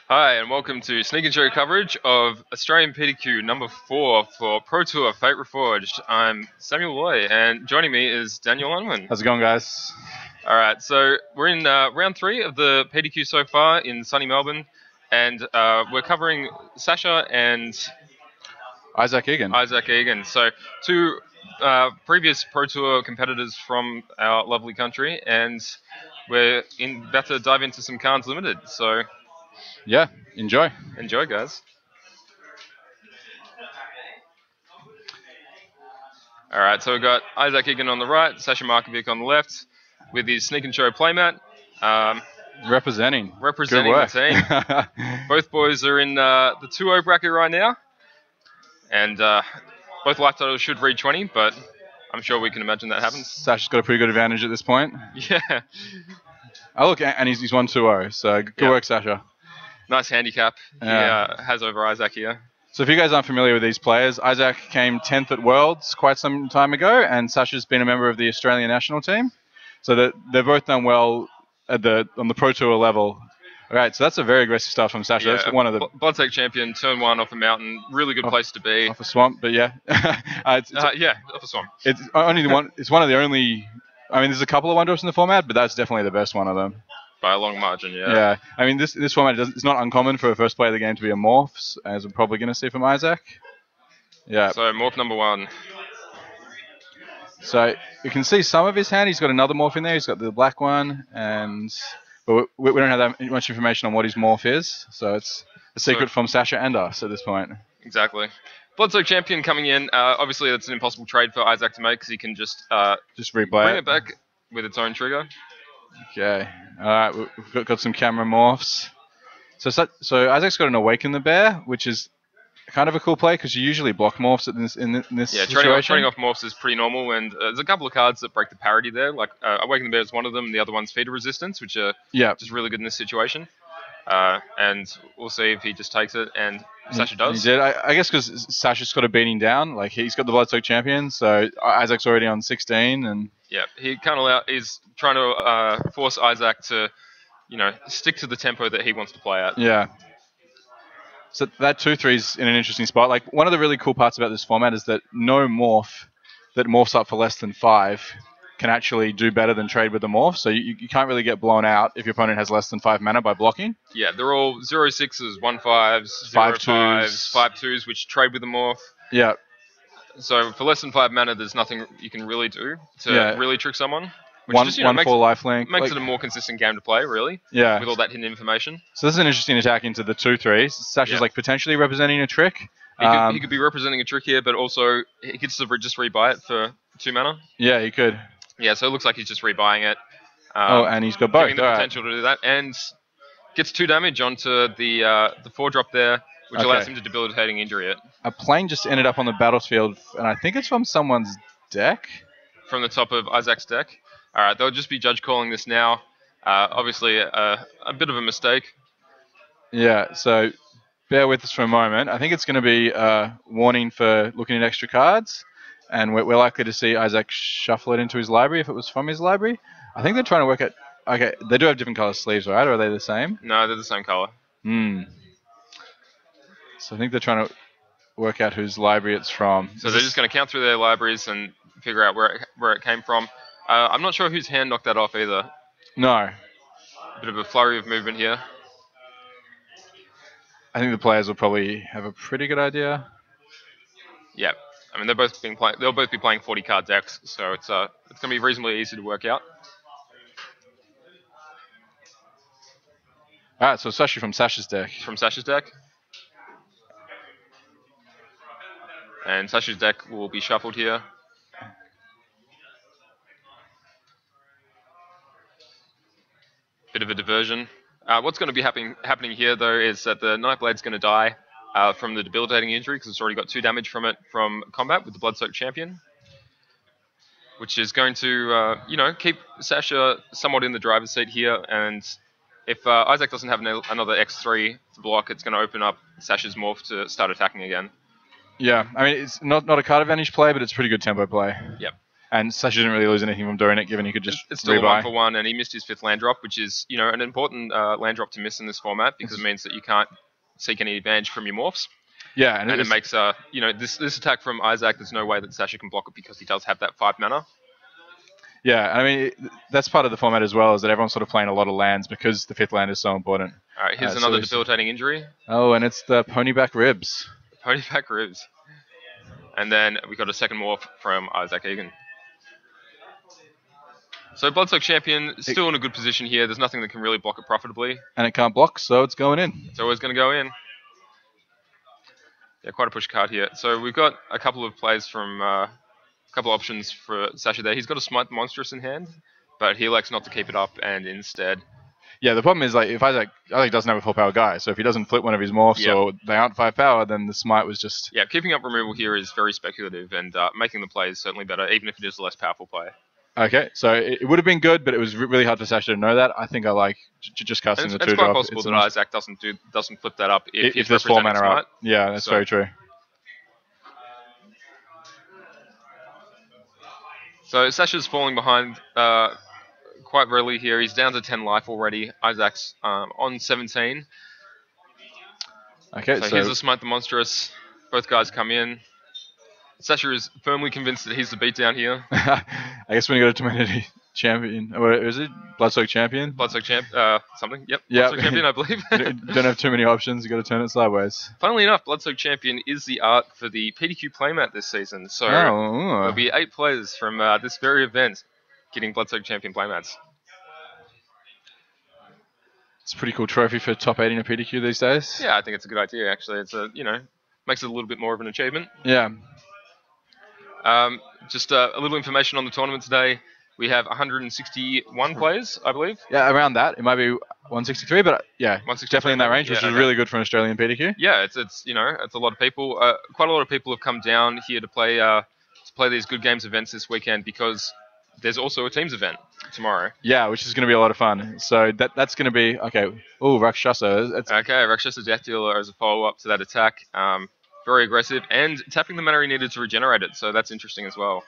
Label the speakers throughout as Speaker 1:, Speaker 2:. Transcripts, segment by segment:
Speaker 1: Hi, and welcome to Sneak and Show coverage of Australian PTQ number 4 for Pro Tour Fate Reforged. I'm Samuel Loy, and joining me is Daniel Unwin.
Speaker 2: How's it going, guys?
Speaker 1: Alright, so we're in round 3 of the PTQ so far in sunny Melbourne, and we're covering Sasha and
Speaker 2: Isaac Egan.
Speaker 1: So, two previous Pro Tour competitors from our lovely country, and we're about to dive into some Cards Limited, so
Speaker 2: yeah, enjoy.
Speaker 1: Enjoy, guys. All right, so we've got Isaac Egan on the right, Sasha Markovic on the left, with his Sneak and Show playmat.
Speaker 2: Representing
Speaker 1: the team. Both boys are in the 2-0 bracket right now, and both life titles should read 20, but I'm sure we can imagine that happens.
Speaker 2: Sasha's got a pretty good advantage at this point.
Speaker 1: Yeah.
Speaker 2: Oh, look, and he's won 2-0, so good work, Sasha.
Speaker 1: Nice handicap he has over Isaac here.
Speaker 2: So if you guys aren't familiar with these players, Isaac came 10th at Worlds quite some time ago, and Sasha's been a member of the Australian national team. So they've both done well on the Pro Tour level. All right, so that's a very aggressive start from Sasha.
Speaker 1: Yeah,
Speaker 2: that's one of the
Speaker 1: Bloodtake champion, turn 1 off a mountain, really good place to be.
Speaker 2: Off a swamp, but yeah.
Speaker 1: Off a swamp.
Speaker 2: It's only the one. It's one of the only. I mean, there's a couple of one drops in the format, but that's definitely the best one of them.
Speaker 1: By a long margin, yeah.
Speaker 2: Yeah, I mean, this format it's not uncommon for a first player of the game to be a morphs, as we're probably going to see from Isaac. Yeah.
Speaker 1: So morph number 1.
Speaker 2: So you can see some of his hand. He's got another morph in there. He's got the black one, but we don't have that much information on what his morph is. So it's a secret from Sasha and us at this point.
Speaker 1: Exactly. Bloodsoak champion coming in. Obviously, that's an impossible trade for Isaac to make because he can just
Speaker 2: replay
Speaker 1: bring it back with its own trigger.
Speaker 2: Okay. All right. We've got some camera morphs. So Isaac's got an Awaken the Bear, which is kind of a cool play because you usually block morphs in this situation.
Speaker 1: Trading off morphs is pretty normal, and there's a couple of cards that break the parity there. Like Awaken the Bear is one of them, and the other one's Feeder Resistance, which are just really good in this situation. And we'll see if he just takes it, and Sasha does.
Speaker 2: He did. I guess because Sasha's got a beating down. Like, he's got the Bloodsoak champion, so Isaac's already on 16, and
Speaker 1: yeah, he kind of is trying to force Isaac to, stick to the tempo that he wants to play at.
Speaker 2: Yeah. So that 2-3 is in an interesting spot. Like, one of the really cool parts about this format is that no morph that morphs up for less than 5 can actually do better than trade with the morph. So you can't really get blown out if your opponent has less than 5 mana by blocking.
Speaker 1: Yeah, they're all 0-6s, 1-5s,
Speaker 2: 5-2s,
Speaker 1: 5-2s, which trade with the morph.
Speaker 2: Yeah.
Speaker 1: So for less than 5 mana, there's nothing you can really do to really trick someone. Which
Speaker 2: one
Speaker 1: just,
Speaker 2: for lifelink.
Speaker 1: Makes it a more consistent game to play, really.
Speaker 2: Yeah.
Speaker 1: With all that hidden information.
Speaker 2: So this is an interesting attack into the 2-3. Sasha's like potentially representing a trick.
Speaker 1: He could be representing a trick here, but also he could just rebuy it for 2 mana.
Speaker 2: Yeah, he could.
Speaker 1: Yeah, so it looks like he's just rebuying it.
Speaker 2: And he's got both.
Speaker 1: Having the potential to do that, and gets 2 damage onto the 4-drop there, which allows him to debilitating injury it.
Speaker 2: A plane just ended up on the battlefield, and I think it's from someone's deck.
Speaker 1: From the top of Isaac's deck. All right, they'll just be judge calling this now. Obviously, a bit of a mistake.
Speaker 2: Yeah, so bear with us for a moment. I think it's going to be a warning for looking at extra cards, and we're likely to see Isaac shuffle it into his library if it was from his library. I think they're trying to work out... Okay, they do have different color sleeves, right? Or are they the same?
Speaker 1: No, they're the same color.
Speaker 2: So I think they're trying to work out whose library it's from.
Speaker 1: So they're just going to count through their libraries and figure out where it came from. I'm not sure whose hand knocked that off either.
Speaker 2: No.
Speaker 1: A bit of a flurry of movement here.
Speaker 2: I think the players will probably have a pretty good idea.
Speaker 1: Yeah. I mean, they'll both be playing 40 card decks, so it's going to be reasonably easy to work out.
Speaker 2: All right, so it's actually from Sasha's deck.
Speaker 1: From Sasha's deck. And Sasha's deck will be shuffled here. Bit of a diversion. What's going to be happening here, though, is that the Nightblade's going to die from the debilitating injury because it's already got 2 damage from it from combat with the Bloodsoaked champion, which is going to, keep Sasha somewhat in the driver's seat here. And if Isaac doesn't have another X3 to block, it's going to open up Sasha's morph to start attacking again.
Speaker 2: Yeah, I mean, it's not a card advantage play, but it's a pretty good tempo play.
Speaker 1: Yep.
Speaker 2: And Sasha didn't really lose anything from doing it, given he could just
Speaker 1: It's still a
Speaker 2: rebuy.
Speaker 1: 1-for-1, and he missed his 5th land drop, which is an important land drop to miss in this format because it means that you can't seek any advantage from your morphs.
Speaker 2: Yeah,
Speaker 1: And it makes this attack from Isaac. There's no way that Sasha can block it because he does have that 5 mana.
Speaker 2: Yeah, I mean that's part of the format as well, is that everyone's sort of playing a lot of lands because the 5th land is so important.
Speaker 1: All right, here's another debilitating injury.
Speaker 2: Oh, and it's the ponyback ribs.
Speaker 1: Ponyback ribs. And then we got a second morph from Isaac Egan. So Bloodsoak Champion still in a good position here. There's nothing that can really block it profitably.
Speaker 2: And it can't block, so it's going in.
Speaker 1: It's always going to go in. Yeah, quite a push card here. So we've got a couple of plays from a couple of options for Sasha there. He's got a Smite the Monstrous in hand, but he elects not to keep it up and instead...
Speaker 2: Yeah, the problem is like if Isaac doesn't have a 4-power guy, so if he doesn't flip one of his morphs or they aren't 5-power, then the Smite was just...
Speaker 1: Yeah, keeping up removal here is very speculative, and making the play is certainly better, even if it is a less powerful play.
Speaker 2: Okay, so it would have been good, but it was really hard for Sasha to know that. I think I like just casting the 2-drop.
Speaker 1: It's quite possible that Isaac doesn't flip that up if
Speaker 2: there's 4 mana up. Yeah, that's very true.
Speaker 1: So Sasha's falling behind quite readily here. He's down to 10 life already. Isaac's on 17.
Speaker 2: Okay,
Speaker 1: so here's a Smite the Monstrous. Both guys come in. Sasha is firmly convinced that he's the beatdown here.
Speaker 2: I guess when you got a Temerity champion, or is it Bloodsoak Champion?
Speaker 1: Bloodsoak Champ, something. Yep.
Speaker 2: Yeah.
Speaker 1: Bloodsoak Champion, I believe.
Speaker 2: Don't have too many options. You got to turn it sideways.
Speaker 1: Funnily enough, Bloodsoak Champion is the art for the PTQ playmat this season. So there'll be 8 players from this very event getting Bloodsoak Champion playmats.
Speaker 2: It's a pretty cool trophy for top 8 in a PTQ these days.
Speaker 1: Yeah, I think it's a good idea. Actually, it's makes it a little bit more of an achievement.
Speaker 2: Yeah.
Speaker 1: Just a little information on the tournament today. We have 161 players, I believe.
Speaker 2: Yeah, around that. It might be 163, but yeah, definitely in that range, which is really good for an Australian PTQ.
Speaker 1: Yeah, it's it's a lot of people. Quite a lot of people have come down here to play these good games events this weekend because there's also a teams event tomorrow.
Speaker 2: Yeah, which is going to be a lot of fun. So that's going to be okay. Oh, Rakshasa.
Speaker 1: Okay, Rakshasa Death Dealer as a follow up to that attack. Very aggressive and tapping the mana he needed to regenerate it, so that's interesting as well.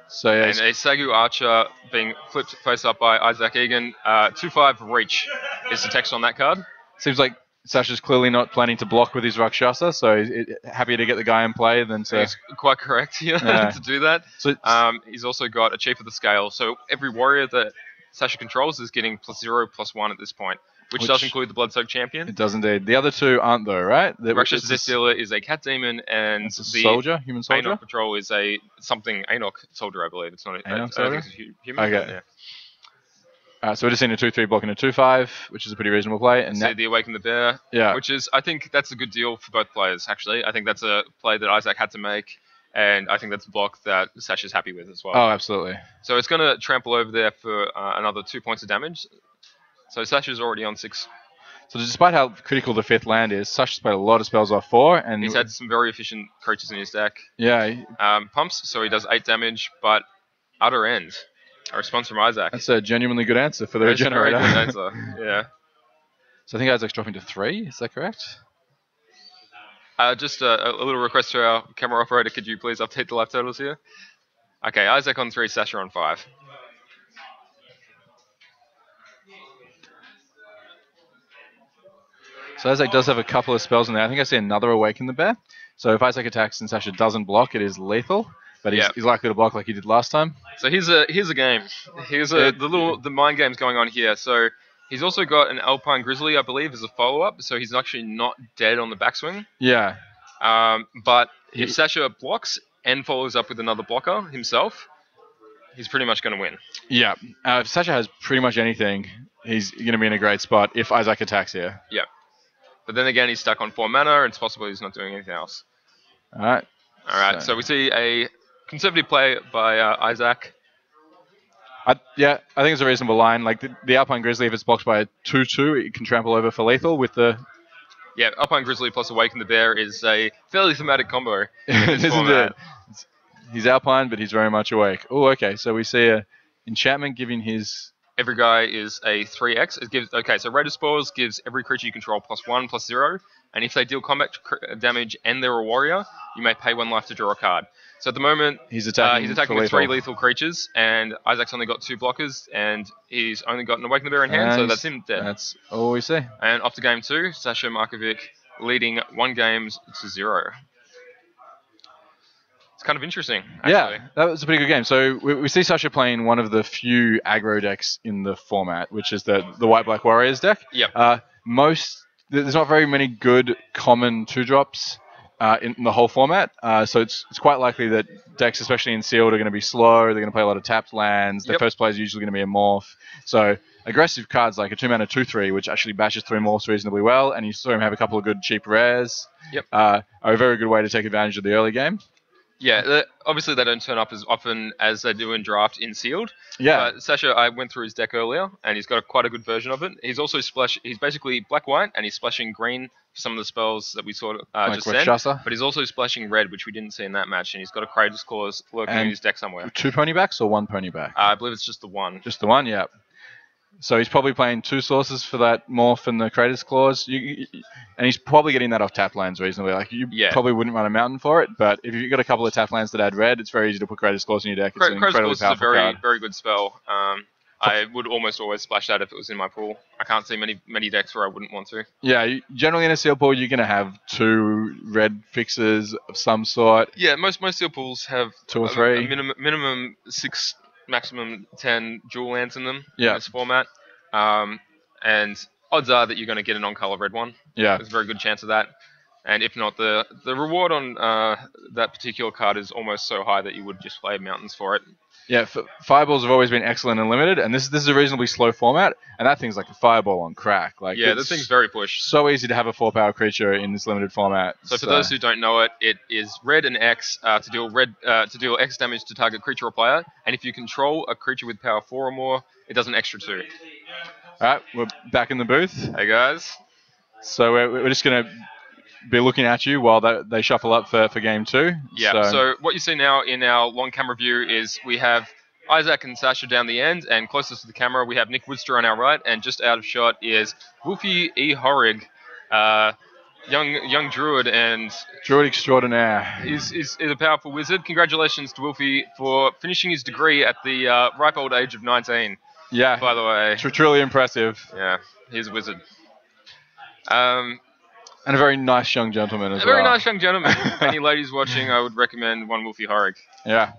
Speaker 2: So yeah,
Speaker 1: and a Sagu Archer being flipped face up by Isaac Egan. 2/5 reach is the text on that card.
Speaker 2: Seems like Sasha's clearly not planning to block with his Rakshasa, so he's happy to get the guy in play than to...
Speaker 1: He's quite correct here to do that.
Speaker 2: So
Speaker 1: he's also got a Chief of the Scale, so every warrior that Sasha controls is getting +0/+1 at this point. Which does include the Bloodsoak Champion.
Speaker 2: It does indeed. The other 2 aren't though, right?
Speaker 1: Rakshasa Death Dealer is a Cat Demon, and
Speaker 2: the soldier, human soldier.
Speaker 1: Anok Patrol is a Anok Soldier, I believe. It's not
Speaker 2: Anok
Speaker 1: Soldier. I think it's human.
Speaker 2: Okay. Yeah. So we're just seeing a 2/3 blocking a 2/5, which is a pretty reasonable play. And
Speaker 1: the Awaken the Bear.
Speaker 2: Yeah.
Speaker 1: Which is, I think that's a good deal for both players. Actually, I think that's a play that Isaac had to make, and I think that's a block that Sasha's happy with as well.
Speaker 2: Oh, absolutely.
Speaker 1: So it's going to trample over there for another 2 points of damage. So Sasha's already on 6.
Speaker 2: So despite how critical the 5th land is, Sasha's played a lot of spells off 4, and
Speaker 1: he's had some very efficient creatures in his deck.
Speaker 2: Yeah.
Speaker 1: Pumps, so he does 8 damage, but Utter End. A response from Isaac.
Speaker 2: That's a genuinely good answer for the regenerator.
Speaker 1: Very good answer. Yeah.
Speaker 2: So I think Isaac's dropping to 3. Is that correct?
Speaker 1: Just a little request to our camera operator. Could you please update the live totals here? Okay, Isaac on 3, Sasha on 5.
Speaker 2: So Isaac does have a couple of spells in there. I think I see another Awaken the Bear. So if Isaac attacks and Sasha doesn't block, it is lethal. But he's likely to block like he did last time.
Speaker 1: So here's a game. Here's the mind games going on here. So he's also got an Alpine Grizzly, I believe, as a follow-up. So he's actually not dead on the backswing.
Speaker 2: Yeah.
Speaker 1: But if Sasha blocks and follows up with another blocker himself, he's pretty much going to win.
Speaker 2: Yeah. If Sasha has pretty much anything, he's going to be in a great spot if Isaac attacks here.
Speaker 1: Yeah. But then again, he's stuck on 4 mana, and it's possible he's not doing anything else.
Speaker 2: All right.
Speaker 1: So we see a conservative play by Isaac.
Speaker 2: I think it's a reasonable line. Like the Alpine Grizzly, if it's blocked by a 2/2, it can trample over for lethal with the...
Speaker 1: Yeah, Alpine Grizzly plus Awaken the Bear is a fairly thematic combo.
Speaker 2: Isn't it? He's Alpine, but he's very much awake. Oh, okay. So we see a enchantment giving his
Speaker 1: every guy is a 3x. It gives so Raider Spores gives every creature you control +1/+0, and if they deal combat damage and they're a warrior, you may pay 1 life to draw a card. So at the moment,
Speaker 2: He's attacking
Speaker 1: with
Speaker 2: for
Speaker 1: 3 lethal creatures, and Isaac's only got 2 blockers, and he's only got an Awaken the Bear in hand, so that's him dead.
Speaker 2: That's all we see.
Speaker 1: And off to game 2, Sasha Markovic leading 1-0. It's kind of interesting, actually.
Speaker 2: Yeah, that was a pretty good game. So we see Sasha playing one of the few aggro decks in the format, which is the White-Black Warriors deck.
Speaker 1: Yep.
Speaker 2: There's not very many good common 2-drops in the whole format, so it's quite likely that decks, especially in Sealed, are going to be slow. They're going to play a lot of tapped lands. Their first play is usually going to be a morph. So aggressive cards like a 2-mana 2/3, which actually bashes through morphs reasonably well, and you saw him have a couple of good cheap rares, are a very good way to take advantage of the early game.
Speaker 1: Yeah, obviously they don't turn up as often as they do in draft in Sealed.
Speaker 2: Yeah.
Speaker 1: But Sasha, I went through his deck earlier, and he's got quite a good version of it. He's also he's basically black-white, and he's splashing green for some of the spells that we saw just then.
Speaker 2: Shasa.
Speaker 1: But he's also splashing red, which we didn't see in that match, and he's got a Kratos Clause lurking in his deck somewhere.
Speaker 2: 2 pony backs or 1 pony back?
Speaker 1: I believe it's just the one.
Speaker 2: Just the one, yeah. So he's probably playing 2 sources for that morph and the Kratos Clause, and he's probably getting that off tap lands reasonably. Like you probably wouldn't run a mountain for it, but if you've got a couple of tap lands that add red, it's very easy to put Kratos Clause in your deck. It's an incredibly powerful card.
Speaker 1: Very good spell. I would almost always splash that if it was in my pool. I can't see many decks where I wouldn't want to.
Speaker 2: Yeah, generally in a Seal pool, you're going to have 2 red fixes of some sort.
Speaker 1: Yeah, most Seal pools have
Speaker 2: 2 or 3.
Speaker 1: A minimum 6, maximum 10 dual lands in them in
Speaker 2: Yeah.
Speaker 1: this format. And odds are that you're going to get a non-color red one.
Speaker 2: Yeah.
Speaker 1: There's a very good chance of that. And if not, the reward on that particular card is almost so high that you would just play mountains for it.
Speaker 2: Yeah, Fireballs have always been excellent and limited, and this is a reasonably slow format, and that thing's like a fireball on crack. Like,
Speaker 1: yeah, the thing's very pushed.
Speaker 2: So easy to have a 4-power creature in this limited format.
Speaker 1: So for those who don't know it, it is red and X to deal X damage to target creature or player, and if you control a creature with power 4 or more, it does an extra 2.
Speaker 2: Alright, we're back in the booth.
Speaker 1: Hey guys.
Speaker 2: So we're just going to be looking at you while they shuffle up for game 2.
Speaker 1: Yeah, so what you see now in our long camera view is we have Isaac and Sasha down the end, and closest to the camera we have Nick Woodster on our right, and just out of shot is Wolfie E. Horrig, young druid and
Speaker 2: druid extraordinaire.
Speaker 1: He's a powerful wizard. Congratulations to Wolfie for finishing his degree at the ripe old age of 19.
Speaker 2: Yeah,
Speaker 1: by the way,
Speaker 2: truly impressive.
Speaker 1: Yeah, he's a wizard.
Speaker 2: And a very nice young gentleman as well.
Speaker 1: A very nice young gentleman. Any ladies watching, I would recommend one Wolfie Horrig.
Speaker 2: Yeah.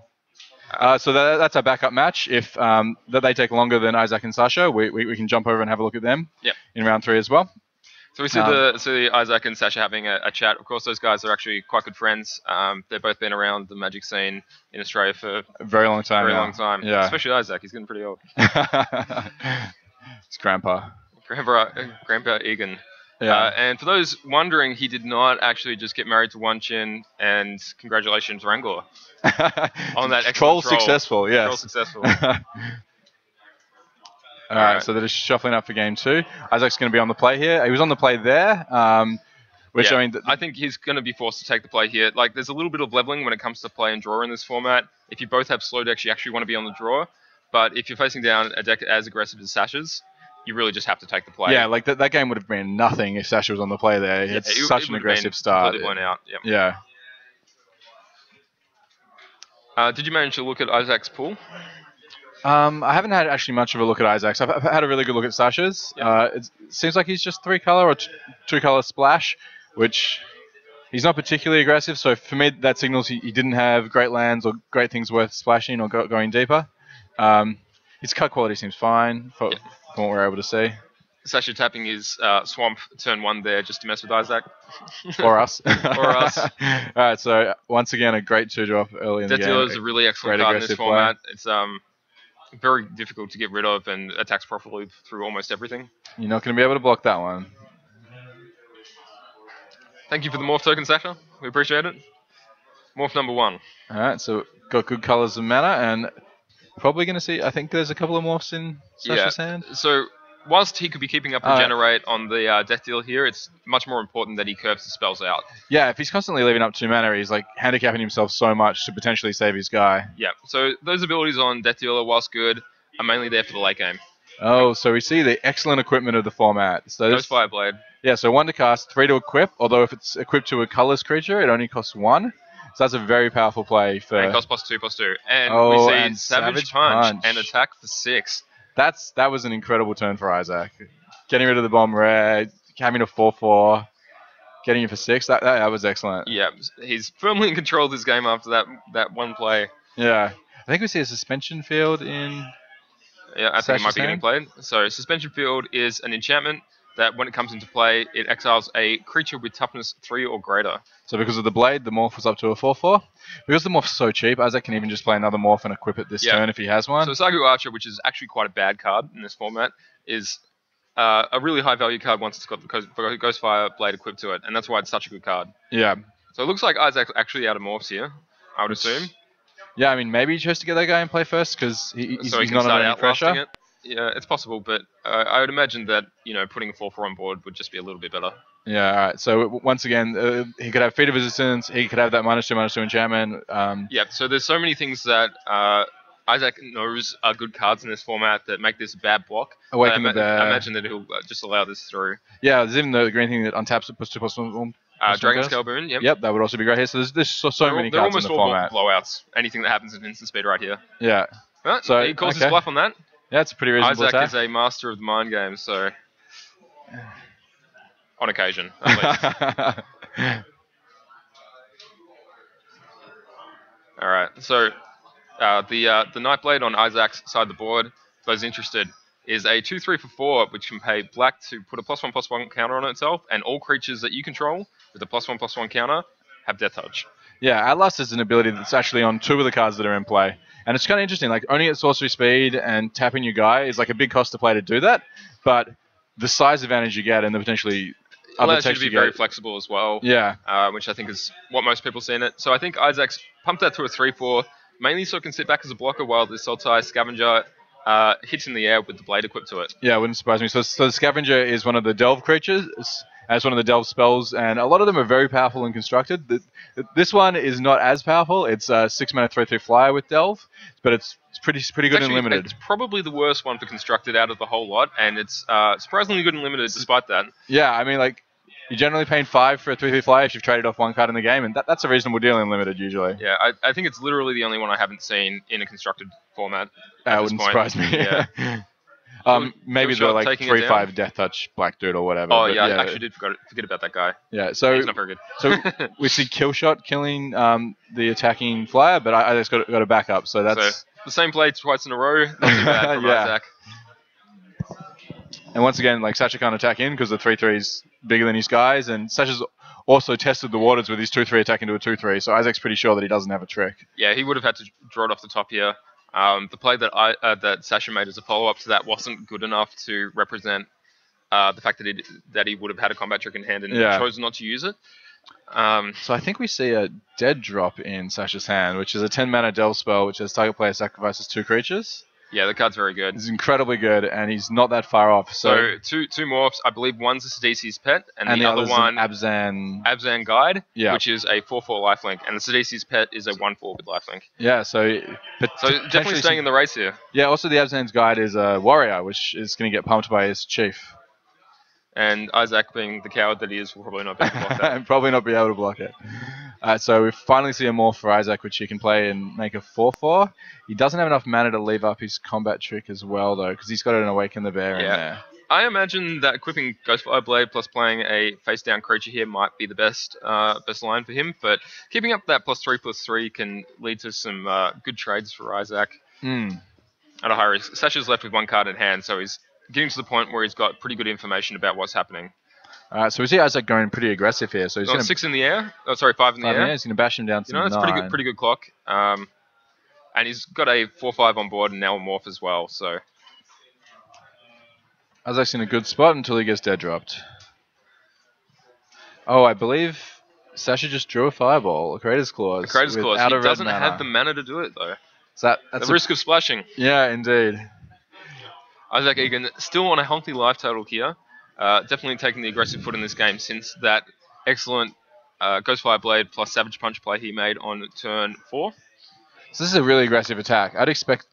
Speaker 2: So that's our backup match. If that they take longer than Isaac and Sasha, we can jump over and have a look at them in round 3 as well.
Speaker 1: So we see Isaac and Sasha having a chat. Of course, those guys are actually quite good friends. They've both been around the Magic scene in Australia for
Speaker 2: a very long time.
Speaker 1: Yeah. Especially Isaac. He's getting pretty old.
Speaker 2: It's Grandpa.
Speaker 1: Grandpa Egan. Yeah. And for those wondering, he did not actually just get married to One Chin, and congratulations, Wrangler, on that excellent troll.
Speaker 2: Successful, yes.
Speaker 1: Troll successful.
Speaker 2: All right, so they're just shuffling up for game 2. Isaac's going to be on the play here. He was on the play there, which I mean...
Speaker 1: I think he's going to be forced to take the play here. Like, there's a little bit of leveling when it comes to play and draw in this format. If you both have slow decks, you actually want to be on the draw. But if you're facing down a deck as aggressive as Sasha's, you really just have to take the play.
Speaker 2: Yeah, like that game would have been nothing if Sasha was on the play there. It's such an aggressive start.
Speaker 1: Completely blown out. Yep.
Speaker 2: Yeah.
Speaker 1: Did you manage to look at Isaac's pool?
Speaker 2: I haven't had actually much of a look at Isaac's. I've had a really good look at Sasha's.
Speaker 1: Yep.
Speaker 2: It seems like he's just 3-color or 2-color splash, which he's not particularly aggressive. So for me, that signals he didn't have great lands or great things worth splashing or going deeper. His cut quality seems fine from what we're able to see.
Speaker 1: Sasha tapping his swamp turn 1 there just to mess with Isaac.
Speaker 2: Or us.
Speaker 1: Or us.
Speaker 2: Alright, so once again, a great 2-drop early in the game.
Speaker 1: Death Dealer is a really excellent card in this format. It's very difficult to get rid of and attacks properly through almost everything.
Speaker 2: You're not going to be able to block that one.
Speaker 1: Thank you for the morph token, Sasha. We appreciate it. Morph number 1.
Speaker 2: Alright, so got good colors and mana, and probably going to see, I think there's a couple of morphs in Sasha's hand.
Speaker 1: So whilst he could be keeping up Regenerate on the Death Deal here, it's much more important that he curves the spells out.
Speaker 2: Yeah, if he's constantly leaving up 2 mana, he's like handicapping himself so much to potentially save his guy.
Speaker 1: Yeah, so those abilities on Death Dealer, whilst good, are mainly there for the late game.
Speaker 2: Oh, so we see the excellent equipment of the format. So
Speaker 1: Ghost
Speaker 2: this,
Speaker 1: Fireblade.
Speaker 2: yeah, so 1 to cast, 3 to equip. Although if it's equipped to a colorless creature, it only costs 1. So that's a very powerful play
Speaker 1: And
Speaker 2: for.
Speaker 1: cost +2/+2. And we
Speaker 2: Oh,
Speaker 1: see
Speaker 2: and
Speaker 1: Savage
Speaker 2: Savage
Speaker 1: Punch
Speaker 2: Punch.
Speaker 1: and attack for 6.
Speaker 2: That was an incredible turn for Isaac. Getting rid of the bomb rare, having a 4/4, getting it for 6. That was excellent.
Speaker 1: Yeah, he's firmly in control of this game after that one play.
Speaker 2: Yeah, I think we see a suspension field in.
Speaker 1: Yeah, I think it might
Speaker 2: Sasha's
Speaker 1: be getting
Speaker 2: hand?
Speaker 1: played. So Suspension Field is an enchantment that when it comes into play, it exiles a creature with toughness 3 or greater.
Speaker 2: So because of the blade, the morph was up to a 4/4. Because the morph's so cheap, Isaac can even just play another morph and equip it this
Speaker 1: Yeah.
Speaker 2: turn if he has one.
Speaker 1: So Sagu Archer, which is actually quite a bad card in this format, is a really high value card once it's got the Ghostfire Blade equipped to it, and that's why it's such a good card.
Speaker 2: Yeah.
Speaker 1: So it looks like Isaac's actually out of morphs here, I would assume.
Speaker 2: Yeah, I mean, maybe he chose to get that guy in play first because he's
Speaker 1: So he can
Speaker 2: not
Speaker 1: start
Speaker 2: under any
Speaker 1: outlasting
Speaker 2: pressure.
Speaker 1: it. Yeah, it's possible, but I would imagine that putting a 4/4 on board would just be a little bit better.
Speaker 2: Yeah, all right. So once again, he could have Feat of Resistance. He could have that -2/-2 enchantment.
Speaker 1: Yeah, so there's so many things that Isaac knows are good cards in this format that make this a bad block.
Speaker 2: Awaken the Bear.
Speaker 1: I imagine that he'll just allow this through.
Speaker 2: Yeah, there's even the green thing that untaps it, +2/+1.
Speaker 1: Dragon Scale Boon, yep.
Speaker 2: Yep, that would also be great here. So there's so many
Speaker 1: They're
Speaker 2: cards in
Speaker 1: almost
Speaker 2: the
Speaker 1: all
Speaker 2: format.
Speaker 1: blowouts. Anything that happens in instant speed right here.
Speaker 2: Yeah.
Speaker 1: But
Speaker 2: So,
Speaker 1: he calls his
Speaker 2: okay.
Speaker 1: bluff on that.
Speaker 2: Yeah, it's a pretty reasonable
Speaker 1: Isaac
Speaker 2: attack.
Speaker 1: is a master of the mind game, so on occasion, at least. All right, so the Nightblade on Isaac's side of the board, for those interested, is a 2/3 for 4, which can pay black to put a +1/+1 counter on itself, and all creatures that you control with a +1/+1 counter have Death Touch.
Speaker 2: Yeah, Atlas is an ability that's actually on 2 of the cards that are in play. And it's kind of interesting, like owning at sorcery speed and tapping your guy is like a big cost to play to do that, but the size advantage you get and the potentially
Speaker 1: It
Speaker 2: other
Speaker 1: allows you to
Speaker 2: text
Speaker 1: be
Speaker 2: you
Speaker 1: very
Speaker 2: get.
Speaker 1: flexible as well,
Speaker 2: Yeah,
Speaker 1: which I think is what most people see in it. So I think Isaac's pumped that to a 3/4, mainly so it can sit back as a blocker while the Sultai Scavenger hits in the air with the blade equipped to it.
Speaker 2: yeah, it wouldn't surprise me. So the Scavenger is one of the Delve creatures, and it's one of the Delve spells, and a lot of them are very powerful and constructed. This one is not as powerful. It's 6 mana 3/3 flyer with Delve, but it's pretty good
Speaker 1: Actually,
Speaker 2: and limited.
Speaker 1: It's probably the worst one for constructed out of the whole lot, and it's surprisingly good and limited despite that.
Speaker 2: Yeah, I mean, like, you're generally paying 5 for a 3/3 flyer if you've traded off 1 card in the game, and that's a reasonable deal in limited usually.
Speaker 1: Yeah, I think it's literally the only one I haven't seen in a constructed format.
Speaker 2: That
Speaker 1: at
Speaker 2: wouldn't
Speaker 1: this point.
Speaker 2: surprise me.
Speaker 1: Yeah.
Speaker 2: Maybe
Speaker 1: Shot
Speaker 2: the like
Speaker 1: taking it
Speaker 2: 3/5
Speaker 1: down.
Speaker 2: Death Touch Black Dude or whatever.
Speaker 1: Oh
Speaker 2: but
Speaker 1: yeah, I actually did forget about that guy.
Speaker 2: Yeah, so
Speaker 1: He's not very good.
Speaker 2: so we see Killshot killing the attacking flyer, but I just got a backup, so that's.
Speaker 1: So the same play twice in a row. Not too bad from
Speaker 2: Yeah.
Speaker 1: Isaac.
Speaker 2: And once again, like Sasha can't attack in because the 3/3 is bigger than his guys, and Sasha's also tested the waters with his 2/3 attack into a 2/3, so Isaac's pretty sure that he doesn't have a trick.
Speaker 1: Yeah, he would have had to draw it off the top here. The play that Sasha made as a follow-up to that wasn't good enough to represent the fact that he would have had a combat trick in hand and chose not to use it.
Speaker 2: So I think we see a dead drop in Sasha's hand, which is a 10 mana Delve spell, which says target player sacrifices 2 creatures.
Speaker 1: Yeah, the card's very good.
Speaker 2: It's incredibly good, and he's not that far off.
Speaker 1: So two morphs. I believe one's a Sidisi's pet, and the other
Speaker 2: other's
Speaker 1: one
Speaker 2: an
Speaker 1: Abzan Guide,
Speaker 2: Yeah.
Speaker 1: which is a 4/4 lifelink, and the Sidisi's pet is a 1/4 with lifelink.
Speaker 2: Yeah, so
Speaker 1: Definitely staying in the race here.
Speaker 2: Yeah, also the Abzan's Guide is a warrior, which is going to get pumped by his chief.
Speaker 1: And Isaac, being the coward that he is, will probably not be able to block that.
Speaker 2: And probably not be able to block it. So we finally see a morph for Isaac, which he can play and make a 4/4. He doesn't have enough mana to leave up his combat trick as well, though, because he's got an Awaken the Bear in there.
Speaker 1: I imagine that equipping Ghostfire Blade plus playing a face-down creature here might be the best line for him, but keeping up that +3/+3 can lead to some good trades for Isaac at a high risk. Sasha's left with 1 card in hand, so he's getting to the point where he's got pretty good information about what's happening.
Speaker 2: So we see Isaac going pretty aggressive here. So he's
Speaker 1: got
Speaker 2: going
Speaker 1: 6 in the air. Oh, sorry, 5 in the air.
Speaker 2: He's going to bash him down to 9.
Speaker 1: That's pretty good clock. And he's got a 4/5 on board and now a morph as well. So
Speaker 2: Isaac's in a good spot until he gets dead dropped. Oh, I believe Sasha just drew a fireball, a Creator's Clause.
Speaker 1: He doesn't have the mana to do it though.
Speaker 2: So that's
Speaker 1: the risk of splashing.
Speaker 2: Yeah, indeed.
Speaker 1: Isaac Egan still on a healthy life total here. Definitely taking the aggressive foot in this game since that excellent Ghostfire Blade plus Savage Punch play he made on turn 4.
Speaker 2: So this is a really aggressive attack. I'd expect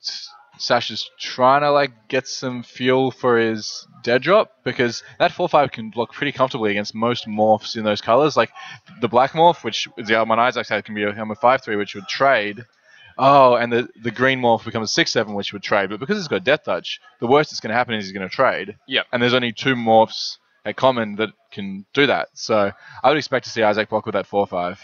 Speaker 2: Sasha's trying to get some fuel for his dead drop, because that 4/5 can block pretty comfortably against most morphs in those colors. Like the black morph, which is the other one Isaac's had, can be a 5/3, which would trade. Oh, and the green morph becomes 6/7, which would trade. But because it's got death touch, the worst that's going to happen is he's going to trade.
Speaker 1: Yeah.
Speaker 2: And there's only 2 morphs at common that can do that. So I would expect to see Isaac block with that 4/5.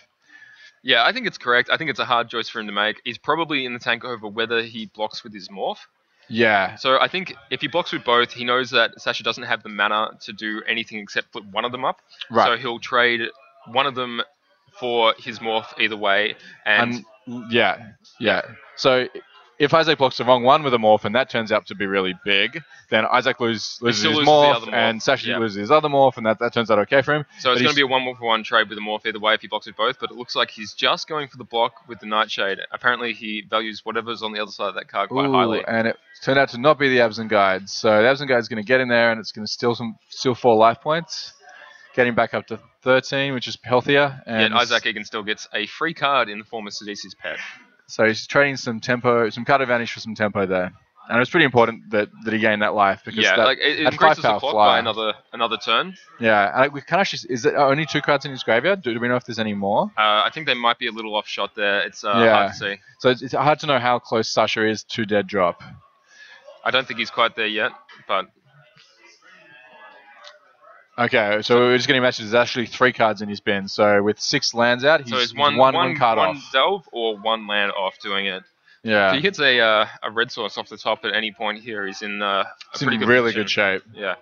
Speaker 1: Yeah, I think it's correct. I think it's a hard choice for him to make. He's probably in the tank over whether he blocks with his morph.
Speaker 2: Yeah.
Speaker 1: So I think if he blocks with both, he knows that Sasha doesn't have the mana to do anything except flip one of them up.
Speaker 2: Right.
Speaker 1: So he'll trade one of them for his morph either way. And
Speaker 2: yeah. So if Isaac blocks the wrong one with a morph and that turns out to be really big, then Isaac loses his morph, and Sasha loses his other morph, and that turns out okay for him.
Speaker 1: So it's going to be a 1-for-1 trade with a morph either way if he blocks with both, but it looks like he's just going for the block with the Nightshade. Apparently he values whatever's on the other side of that card quite highly.
Speaker 2: And it turned out to not be the Absent Guide. So the Absent Guide is going to get in there, and it's going to steal 4 life points, getting back up to 13, which is healthier. And
Speaker 1: yet Isaac Egan still gets a free card in the form of Sidisi's pet.
Speaker 2: So he's trading some tempo, some card advantage for some tempo there. And it's pretty important that he gained that life, because
Speaker 1: it increases the clock by another turn.
Speaker 2: Yeah, and we can actually, is there only 2 cards in his graveyard? Do we know if there's any more?
Speaker 1: I think they might be a little off shot there. It's hard to see.
Speaker 2: So it's hard to know how close Sasha is to dead drop.
Speaker 1: I don't think he's quite there yet, but...
Speaker 2: Okay, so we're just getting matches. There's actually 3 cards in his bin. So with 6 lands out, he's one card off.
Speaker 1: One delve or 1 land off doing it.
Speaker 2: Yeah.
Speaker 1: If he hits a red source off the top at any point here, he's in a pretty good
Speaker 2: really
Speaker 1: position.
Speaker 2: good shape.
Speaker 1: Yeah.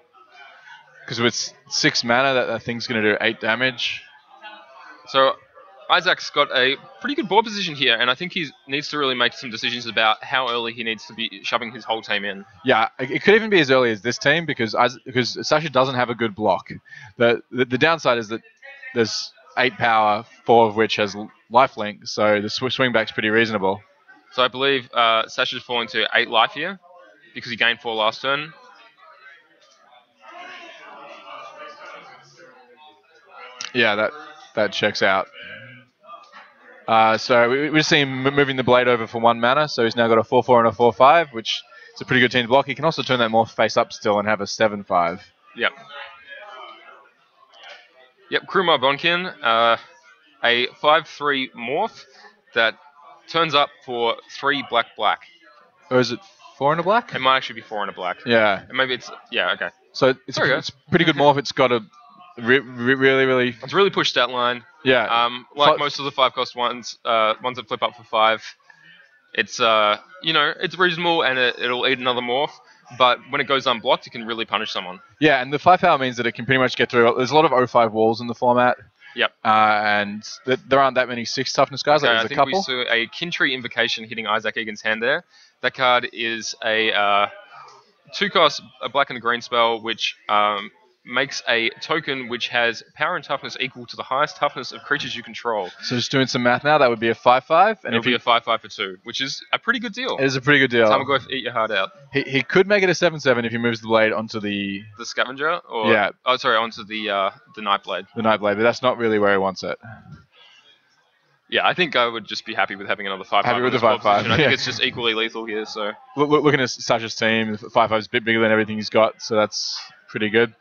Speaker 2: Because with 6 mana, that thing's going to do 8 damage.
Speaker 1: So Isaac's got a pretty good board position here, and I think he needs to really make some decisions about how early he needs to be shoving his whole team in.
Speaker 2: Yeah, it could even be as early as this team, because Sasha doesn't have a good block. The downside is that there's 8 power, 4 of which has lifelink, so the swing back's pretty reasonable.
Speaker 1: So I believe Sasha's falling to 8 life here, because he gained 4 last turn.
Speaker 2: Yeah, that checks out. So we just see him moving the blade over for 1 mana, so he's now got a 4/4 and a 4/5, which is a pretty good team to block. He can also turn that morph face up still and have a 7/5.
Speaker 1: Yep. Krumar Bonkin, a 5/3 morph that turns up for 3 black.
Speaker 2: Or is it 4 and a black?
Speaker 1: It might actually be 4 and a black.
Speaker 2: Yeah.
Speaker 1: Maybe it's... Yeah, okay.
Speaker 2: So it's pretty good morph. It's got a really...
Speaker 1: It's really pushed that line.
Speaker 2: Yeah.
Speaker 1: Like most of the 5-cost ones, ones that flip up for 5, it's it's reasonable and it'll eat another morph. But when it goes unblocked, it can really punish someone.
Speaker 2: Yeah, and the 5 power means that it can pretty much get through. There's a lot of 0/5 walls in the format.
Speaker 1: Yep.
Speaker 2: And there aren't that many 6 toughness guys.
Speaker 1: Okay, I think we saw a Kintry Invocation hitting Isaac Egan's hand there. That card is a 2-cost, a black and a green spell, which makes a token which has power and toughness equal to the highest toughness of creatures you control.
Speaker 2: So just doing some math now, that would be a 5/5.
Speaker 1: And it'll be a 5/5 for 2, which is a pretty good deal.
Speaker 2: It is a pretty good deal.
Speaker 1: Time to go eat your heart out.
Speaker 2: He could make it a 7/7 if he moves the blade onto the
Speaker 1: Scavenger? Or, onto the Nightblade.
Speaker 2: The Nightblade, but that's not really where he wants it.
Speaker 1: Yeah, I think I would just be happy with having another 5/5.
Speaker 2: Happy with the 5/5.
Speaker 1: I think it's just equally lethal here. So
Speaker 2: looking at Sasha's team, 5/5 is a bit bigger than everything he's got, so that's pretty good.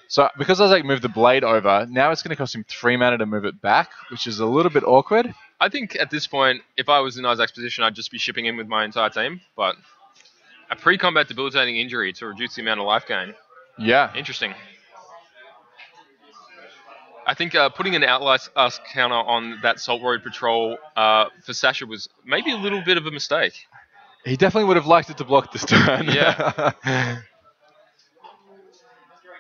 Speaker 2: So because Isaac moved the blade over, now it's going to cost him 3 mana to move it back, which is a little bit awkward.
Speaker 1: I think at this point, if I was in Isaac's position, I'd just be shipping him with my entire team. But a pre-combat debilitating injury to reduce the amount of life gain.
Speaker 2: Yeah.
Speaker 1: Interesting. I think putting an Outlast Us counter on that Salt Road Patrol for Sasha was maybe a little bit of a mistake.
Speaker 2: He definitely would have liked it to block this turn.
Speaker 1: Yeah.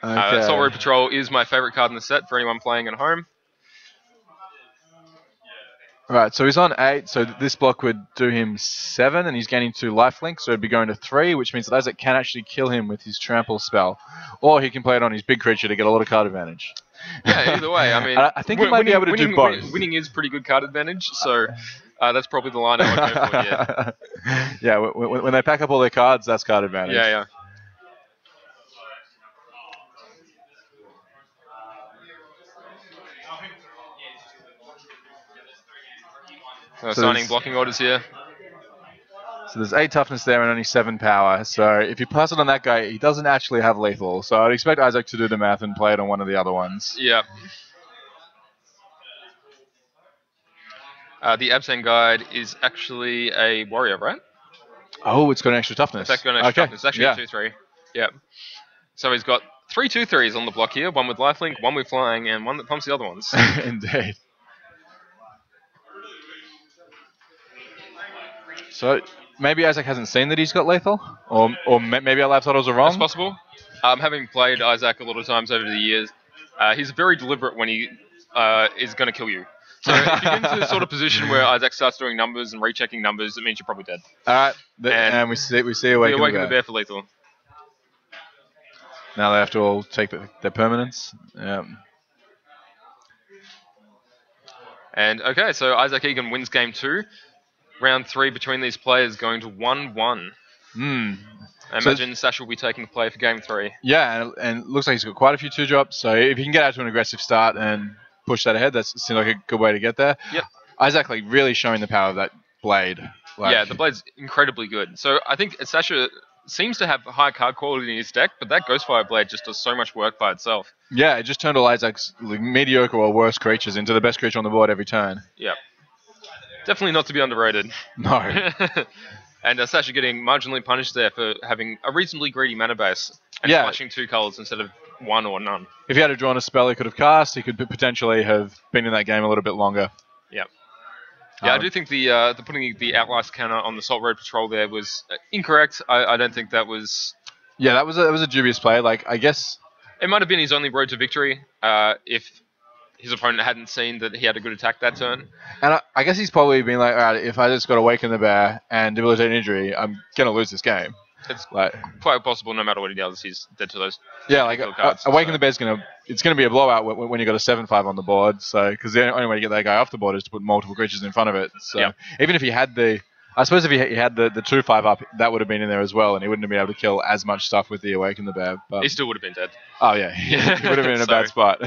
Speaker 2: Okay.
Speaker 1: Salt Road Patrol is my favorite card in the set for anyone playing at home.
Speaker 2: Right, so he's on 8, so this block would do him 7, and he's gaining 2 lifelink, so he'd be going to 3, which means that Isaac can actually kill him with his trample spell. Or he can play it on his big creature to get a lot of card advantage.
Speaker 1: Yeah, either way, I mean...
Speaker 2: I think he might be able to do both.
Speaker 1: Winning is pretty good card advantage, so that's probably the line I would go for, yeah.
Speaker 2: Yeah, when they pack up all their cards, that's card advantage.
Speaker 1: Yeah. So signing blocking orders here.
Speaker 2: So there's 8 toughness there and only 7 power. So if you pass it on that guy, he doesn't actually have lethal. So I'd expect Isaac to do the math and play it on one of the other ones.
Speaker 1: Yeah. The Absent Guide is actually a warrior, right?
Speaker 2: Oh, it's got an extra toughness.
Speaker 1: It's actually got an extra toughness. It's actually
Speaker 2: yeah.
Speaker 1: a 2/3. Yeah. So he's got 3 2/3s on the block here, one with lifelink, one with flying, and one that pumps the other ones.
Speaker 2: Indeed. So maybe Isaac hasn't seen that he's got lethal, or maybe our lab titles are wrong.
Speaker 1: That's possible. Having played Isaac a lot of times over the years, he's very deliberate when he is going to kill you. So if you get into the sort of position where Isaac starts doing numbers and rechecking numbers, it means you're probably dead.
Speaker 2: All right, and we see Awaken
Speaker 1: the Bear for lethal.
Speaker 2: Now they have to all take their permanents. Yeah.
Speaker 1: And okay, so Isaac Egan wins game 2. Round 3 between these players going to 1-1. I imagine Sasha will be taking the play for game 3.
Speaker 2: Yeah, and it looks like he's got quite a few 2-drops. So if he can get out to an aggressive start and push that ahead, that seems like a good way to get there.
Speaker 1: Yep.
Speaker 2: Isaac really showing the power of that blade.
Speaker 1: Yeah, the blade's incredibly good. So I think Sasha seems to have high card quality in his deck, but that Ghostfire blade just does so much work by itself.
Speaker 2: Yeah, it just turned all Isaac's mediocre or worse creatures into the best creature on the board every turn.
Speaker 1: Yeah. Definitely not to be underrated.
Speaker 2: No.
Speaker 1: And Sasha getting marginally punished there for having a reasonably greedy mana base and flashing 2 colors instead of 1 or none.
Speaker 2: If he had drawn a spell he could have cast, he could potentially have been in that game a little bit longer.
Speaker 1: Yep. Yeah, I do think the putting the Outlast counter on the Salt Road Patrol there was incorrect. I don't think that was...
Speaker 2: Yeah, that was a dubious play. I guess...
Speaker 1: It might have been his only road to victory if his opponent hadn't seen that he had a good attack that turn.
Speaker 2: And I guess he's probably been like, all right, if I just got Awaken the Bear and Debilitate Injury, I'm going to lose this game.
Speaker 1: It's quite possible no matter what he does, he's dead to those cards.
Speaker 2: Awaken the Bear's going to be a blowout when you got a 7/5 on the board. So because the only way to get that guy off the board is to put multiple creatures in front of it. So even if he had I suppose if he had the 2/5 up, that would have been in there as well, and he wouldn't have been able to kill as much stuff with the Awaken the Bear. But
Speaker 1: he still would have been dead.
Speaker 2: Oh yeah, he would have been in a bad spot.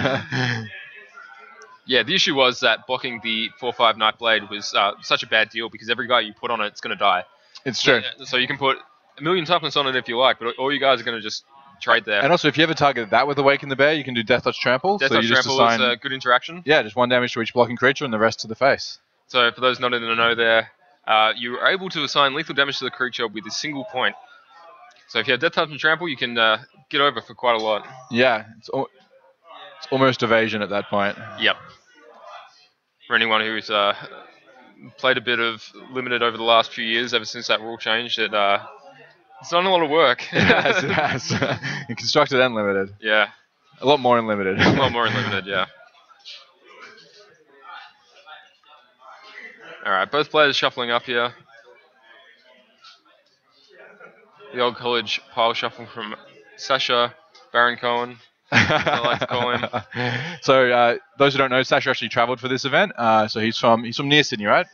Speaker 1: Yeah, the issue was that blocking the 4/5 Nightblade was such a bad deal because every guy you put on it's going to die.
Speaker 2: It's true.
Speaker 1: So you can put a million toughness on it if you like, but all you guys are going to just trade there.
Speaker 2: And also, if you ever target that with Awaken the Bear, you can do Death Touch Trample.
Speaker 1: Death Touch Trample is a good interaction.
Speaker 2: Yeah, just 1 damage to each blocking creature and the rest to the face.
Speaker 1: So for those not in the know there, you are able to assign lethal damage to the creature with a single point. So if you have Death Touch and Trample, you can get over for quite a lot.
Speaker 2: Yeah, it's almost evasion at that point.
Speaker 1: Yep. For anyone who's played a bit of Limited over the last few years, ever since that rule changed, it's done a lot of work.
Speaker 2: It has. In Constructed and Limited.
Speaker 1: Yeah.
Speaker 2: A lot more in Limited.
Speaker 1: A lot more in Limited, yeah. Alright, both players shuffling up here. The old college pile shuffle from Sasha Baron Cohen, as I like to call him.
Speaker 2: So those who don't know, Sasha actually travelled for this event. So he's from near Sydney, right?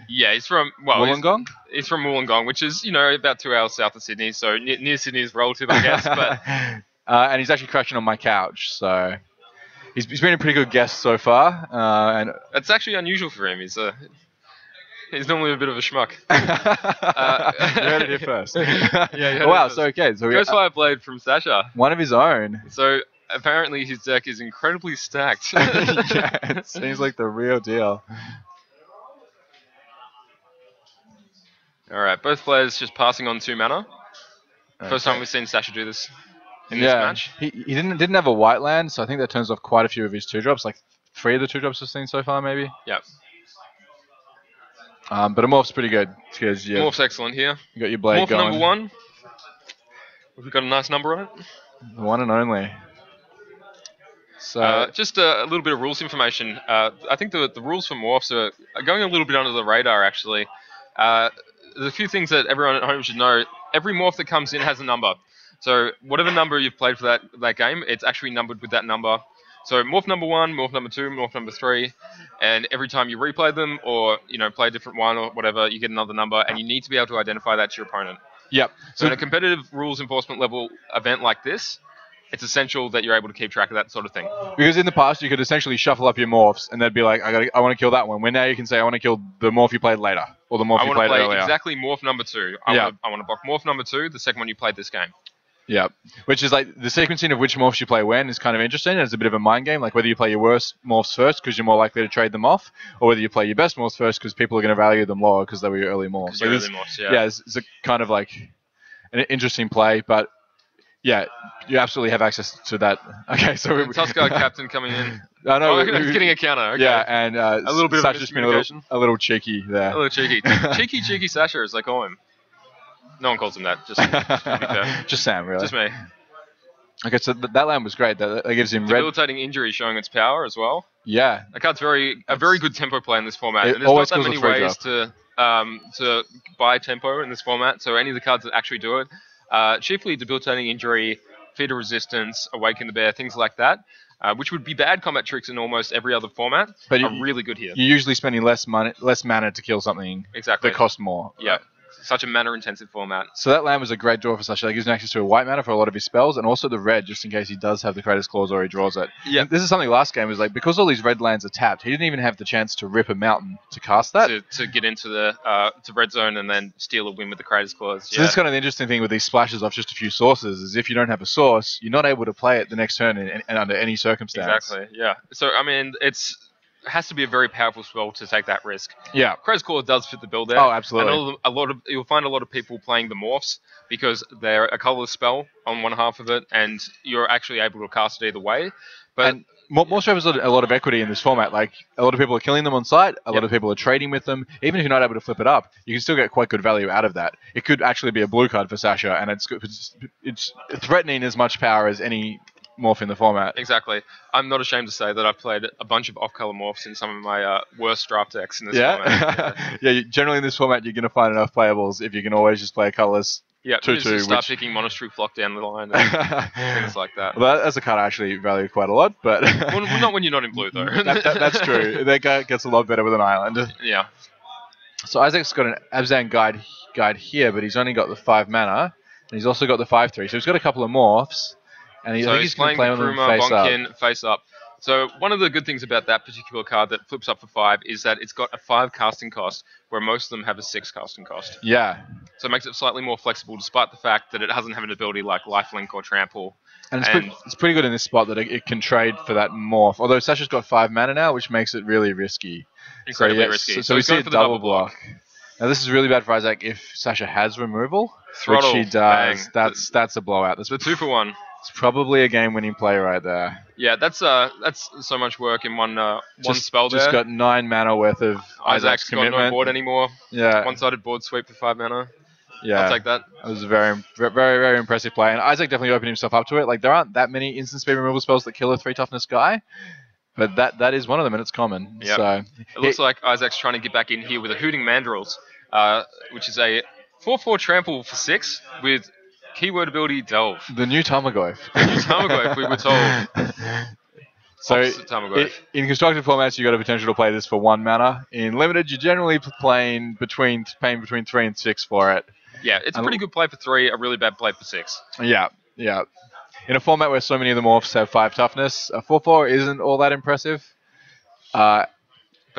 Speaker 1: Yeah, he's from
Speaker 2: Wollongong.
Speaker 1: He's from Wollongong, which is about 2 hours south of Sydney. So near Sydney is relative, I guess. But
Speaker 2: and he's actually crashing on my couch. So he's been a pretty good guest so far. And
Speaker 1: it's actually unusual for him. He's normally a bit of a schmuck.
Speaker 2: You heard it here first.
Speaker 1: Yeah.
Speaker 2: Wow. So okay. So
Speaker 1: Ghostfire Blade from Sasha.
Speaker 2: One of his own.
Speaker 1: So apparently his deck is incredibly stacked.
Speaker 2: Yeah, it seems like the real deal.
Speaker 1: All right, both players just passing on 2 mana. First time we've seen Sasha do this in this match.
Speaker 2: He didn't have a white land, so I think that turns off quite a few of his 2-drops. Like 3 of the 2-drops we've seen so far, maybe.
Speaker 1: Yep.
Speaker 2: But a morph's pretty good because
Speaker 1: morph's excellent here.
Speaker 2: You got your blade
Speaker 1: Morph
Speaker 2: going.
Speaker 1: number 1. We've got a nice number on it.
Speaker 2: The one and only. So
Speaker 1: just a little bit of rules information. I think the rules for morphs are going a little bit under the radar actually. There's a few things that everyone at home should know. Every morph that comes in has a number. So whatever number you've played for that game, it's actually numbered with that number. So morph number 1, morph number 2, morph number 3, and every time you replay them or play a different one or whatever, you get another number, and you need to be able to identify that to your opponent.
Speaker 2: Yep.
Speaker 1: So in a competitive rules enforcement level event like this, it's essential that you're able to keep track of that sort of thing.
Speaker 2: Because in the past, you could essentially shuffle up your morphs, and they'd be like, I want to kill that one. Where now you can say, I want to kill the morph you played later, or the morph
Speaker 1: I
Speaker 2: you
Speaker 1: want to
Speaker 2: played
Speaker 1: play
Speaker 2: earlier.
Speaker 1: exactly morph number 2. I want to block morph number 2, the second one you played this game.
Speaker 2: Yeah, which is like the sequencing of which morphs you play when is kind of interesting. It's a bit of a mind game, like whether you play your worst morphs first because you're more likely to trade them off, or whether you play your best morphs first because people are going to value them lower because they were your early morphs.
Speaker 1: So
Speaker 2: yeah, it's a kind of like an interesting play, but yeah, you absolutely have access to that. Okay, so
Speaker 1: Tuskar captain coming in.
Speaker 2: I know.
Speaker 1: He's getting a counter. Okay.
Speaker 2: Yeah, and
Speaker 1: a little bit
Speaker 2: Sasha's
Speaker 1: of miscommunication.
Speaker 2: Been a little cheeky there.
Speaker 1: A little cheeky. cheeky Sasha, as they call him. No one calls him that. Just to be fair.
Speaker 2: Just Sam, really.
Speaker 1: Just me.
Speaker 2: Okay, so that land was great. That gives him
Speaker 1: debilitating injury, showing its power as well.
Speaker 2: Yeah,
Speaker 1: that card's a very good tempo play in this format. And there's not that many ways to buy tempo in this format. So any of the cards that actually do it, chiefly debilitating injury, feeder resistance, awaken the bear, things like that, which would be bad combat tricks in almost every other format, but are really good here.
Speaker 2: You're usually spending less mana to kill something that costs more.
Speaker 1: Yeah. Such a mana-intensive format.
Speaker 2: So that land was a great draw for Sasha. That gives him access to a white mana for a lot of his spells, and also the red, just in case he does have the Creator's Clause or he draws it.
Speaker 1: Yeah.
Speaker 2: And this is something last game was like, because all these red lands are tapped, he didn't even have the chance to rip a mountain to cast that.
Speaker 1: To get into the to red zone and then steal a win with the Creator's Clause.
Speaker 2: So this is kind of the interesting thing with these splashes off just a few sources, is if you don't have a source, you're not able to play it the next turn and under any circumstance.
Speaker 1: Exactly, yeah. So, I mean, it has to be a very powerful spell to take that risk.
Speaker 2: Yeah,
Speaker 1: Creator's Claw does fit the build there.
Speaker 2: Oh, absolutely.
Speaker 1: And you'll find a lot of people playing the morphs because they're a colorless spell on one half of it, and you're actually able to cast it either way. But
Speaker 2: morphs have a lot of equity in this format. Like a lot of people are killing them on site, a lot of people are trading with them. Even if you're not able to flip it up, you can still get quite good value out of that. It could actually be a blue card for Sasha, and it's threatening as much power as any morph in the format.
Speaker 1: Exactly. I'm not ashamed to say that I've played a bunch of off-color morphs in some of my worst draft decks in this format.
Speaker 2: Yeah, generally in this format you're going to find enough playables if you can always just play a colorless 2/2.
Speaker 1: Just start picking Monastery Flock down the line and things like that.
Speaker 2: Well, that's a card I actually value quite a lot, but
Speaker 1: well, not when you're not in blue though.
Speaker 2: That's true. That guy gets a lot better with an island.
Speaker 1: Yeah.
Speaker 2: So Isaac's got an Abzan guide here, but he's only got the 5 mana, and he's also got the 5/3. So he's got a couple of morphs. And I think he's going to play on them
Speaker 1: face up. So one of the good things about that particular card that flips up for 5 is that it's got a 5 casting cost, where most of them have a 6 casting cost.
Speaker 2: Yeah.
Speaker 1: So it makes it slightly more flexible, despite the fact that it doesn't have an ability like Lifelink or Trample.
Speaker 2: And it's pretty good in this spot that it can trade for that morph. Although Sasha's got 5 mana now, which makes it really risky.
Speaker 1: Incredibly risky.
Speaker 2: So we see a double block. Now this is really bad for Isaac if Sasha has removal,
Speaker 1: Throttle,
Speaker 2: which he does. That's a blowout. That's
Speaker 1: the 2-for-1.
Speaker 2: It's probably a game-winning play right there.
Speaker 1: Yeah, that's so much work in one spell there.
Speaker 2: Just got 9 mana worth of Isaac's commitment.
Speaker 1: Got no board anymore.
Speaker 2: Yeah.
Speaker 1: One-sided board sweep for 5 mana.
Speaker 2: Yeah.
Speaker 1: I'll take that.
Speaker 2: It was a very, very, very impressive play, and Isaac definitely opened himself up to it. Like there aren't that many instant speed removal spells that kill a 3 toughness guy, but that is one of them, and it's common.
Speaker 1: Yep.
Speaker 2: So
Speaker 1: it looks like Isaac's trying to get back in here with a Hooting Mandrills, which is a 4/4 trample for 6 with keyword ability Delve.
Speaker 2: The new Tamagotchi.
Speaker 1: The new Tamagotchi, we were told.
Speaker 2: So in constructed formats, you got a potential to play this for 1 mana. In limited, you're generally paying between 3 and 6 for it.
Speaker 1: Yeah, it's a pretty good play for 3, a really bad play for 6.
Speaker 2: Yeah. In a format where so many of the morphs have 5 toughness, a 4/4 isn't all that impressive.
Speaker 1: But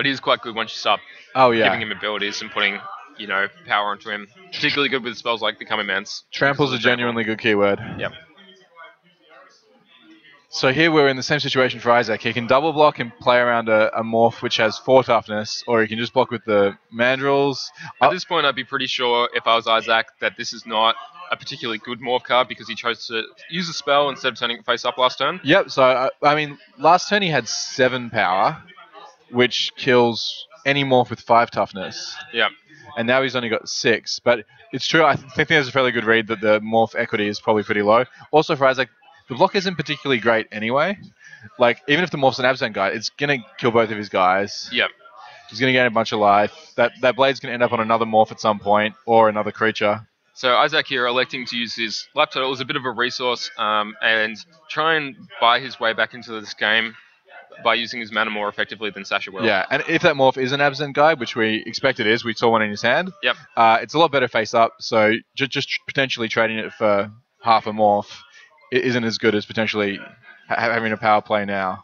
Speaker 1: he's quite good once you start giving him abilities and putting, power into him. Particularly good with spells like Become Immense.
Speaker 2: Trample's a genuinely good keyword.
Speaker 1: Yep.
Speaker 2: So here we're in the same situation for Isaac. He can double block and play around a morph which has 4 toughness, or he can just block with the mandrills.
Speaker 1: At this point, I'd be pretty sure, if I was Isaac, that this is not a particularly good morph card because he chose to use a spell instead of turning it face up last turn.
Speaker 2: Yep, so, last turn he had 7 power, which kills any morph with 5 toughness.
Speaker 1: Yep.
Speaker 2: And now he's only got 6. But it's true, I think there's a fairly good read that the morph equity is probably pretty low. Also for Isaac, the block isn't particularly great anyway. Like, even if the morph's an Abzan guy, it's going to kill both of his guys.
Speaker 1: Yep.
Speaker 2: He's going to gain a bunch of life. That blade's going to end up on another morph at some point, or another creature.
Speaker 1: So Isaac here electing to use his Life Total as a bit of a resource and try and buy his way back into this game by using his mana more effectively than Sasha will.
Speaker 2: Yeah, and if that morph is an Absent guy, which we expect it is, we saw one in his hand.
Speaker 1: Yep.
Speaker 2: It's a lot better face up, so just potentially trading it for half a morph isn't as good as potentially having a power play now.